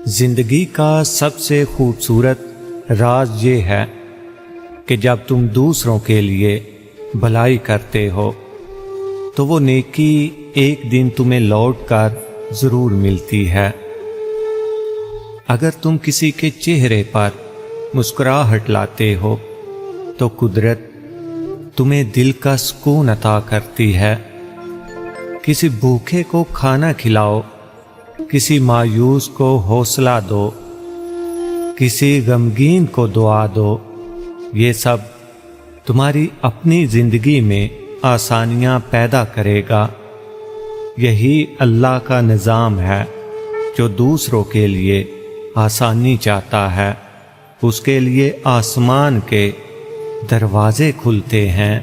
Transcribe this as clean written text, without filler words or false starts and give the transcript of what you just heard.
زندگی کا سب سے خوبصورت راز یہ ہے کہ جب تم دوسروں کے لیے بھلائی کرتے ہو تو وہ نیکی ایک دن تمہیں لوٹ کر ضرور ملتی ہے۔ اگر تم کسی کے چہرے پر مسکراہٹ لاتے ہو تو قدرت تمہیں دل کا سکون عطا کرتی ہے۔ کسی بھوکے کو کھانا کھلاؤ، کسی مایوس کو حوصلہ دو، کسی غمگین کو دعا دو، یہ سب تمہاری اپنی زندگی میں آسانیاں پیدا کرے گا۔ یہی اللہ کا نظام ہے، جو دوسروں کے لیے آسانی چاہتا ہے اس کے لیے آسمان کے دروازے کھلتے ہیں۔